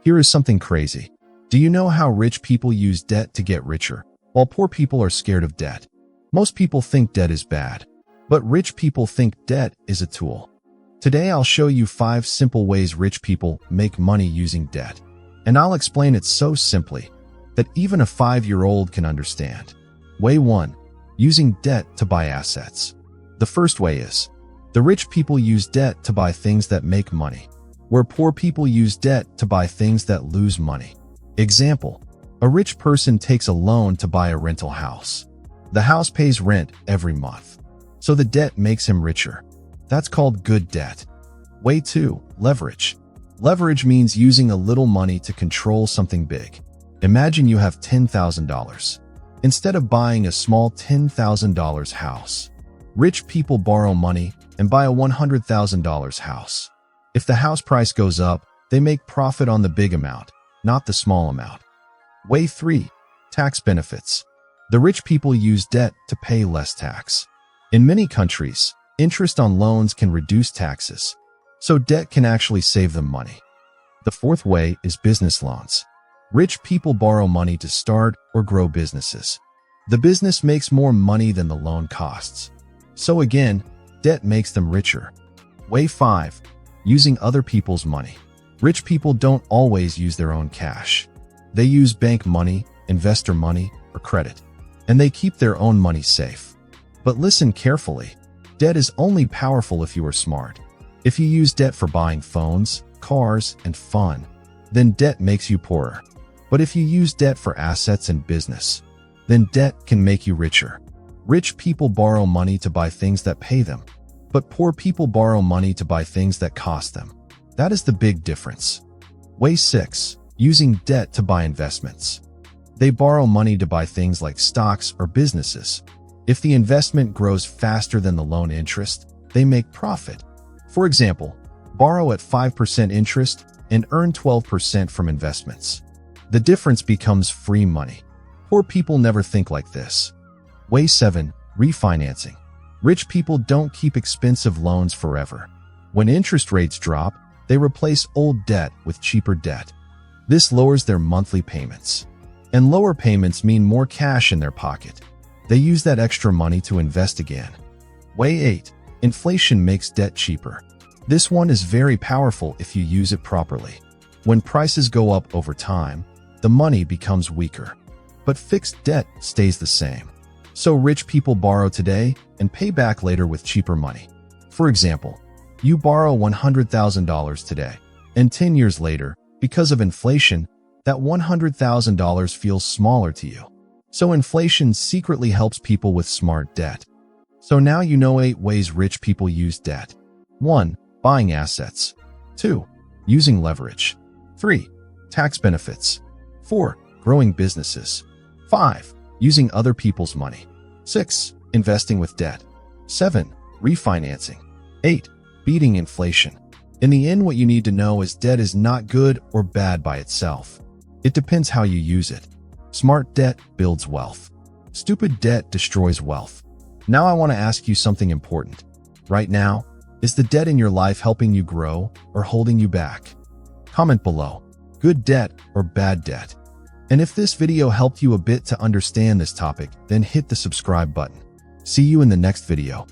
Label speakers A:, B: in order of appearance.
A: Here is something crazy. Do you know how rich people use debt to get richer, while poor people are scared of debt? Most people think debt is bad, but rich people think debt is a tool. Today I'll show you 5 simple ways rich people make money using debt. And I'll explain it so simply that even a 5-year-old can understand. Way 1. Using debt to buy assets. The first way is, the rich people use debt to buy things that make money, where poor people use debt to buy things that lose money. Example, a rich person takes a loan to buy a rental house. The house pays rent every month, so the debt makes him richer. That's called good debt. Way 2. Leverage. Leverage means using a little money to control something big. Imagine you have $10,000. Instead of buying a small $10,000 house, rich people borrow money and buy a $100,000 house. If the house price goes up, they make profit on the big amount, not the small amount. Way 3. Tax benefits. The rich people use debt to pay less tax. In many countries, interest on loans can reduce taxes, so debt can actually save them money. The fourth way is business loans. Rich people borrow money to start or grow businesses. The business makes more money than the loan costs. So again, debt makes them richer. Way 5. Using other people's money. Rich people don't always use their own cash. They use bank money, investor money, or credit, and they keep their own money safe. But listen carefully. Debt is only powerful if you are smart. If you use debt for buying phones, cars, and fun, then debt makes you poorer. But if you use debt for assets and business, then debt can make you richer. Rich people borrow money to buy things that pay them, but poor people borrow money to buy things that cost them. That is the big difference. Way 6. Using debt to buy investments. They borrow money to buy things like stocks or businesses. If the investment grows faster than the loan interest, they make profit. For example, borrow at 5% interest and earn 12% from investments. The difference becomes free money. Poor people never think like this. Way 7. Refinancing. Rich people don't keep expensive loans forever. When interest rates drop, they replace old debt with cheaper debt. This lowers their monthly payments. And lower payments mean more cash in their pocket. They use that extra money to invest again. Way 8. Inflation makes debt cheaper. This one is very powerful if you use it properly. When prices go up over time, the money becomes weaker. But fixed debt stays the same. So rich people borrow today and pay back later with cheaper money. For example, you borrow $100,000 today, and 10 years later, because of inflation, that $100,000 feels smaller to you. So inflation secretly helps people with smart debt. So now you know 8 ways rich people use debt. 1. Buying assets. 2. Using leverage. 3. Tax benefits. 4. Growing businesses. 5. Using other people's money. 6. Investing with debt. 7. Refinancing. 8. Beating inflation. In the end, what you need to know is debt is not good or bad by itself. It depends how you use it. Smart debt builds wealth. Stupid debt destroys wealth. Now I want to ask you something important. Right now, is the debt in your life helping you grow or holding you back? Comment below. Good debt or bad debt? And if this video helped you a bit to understand this topic, then hit the subscribe button. See you in the next video.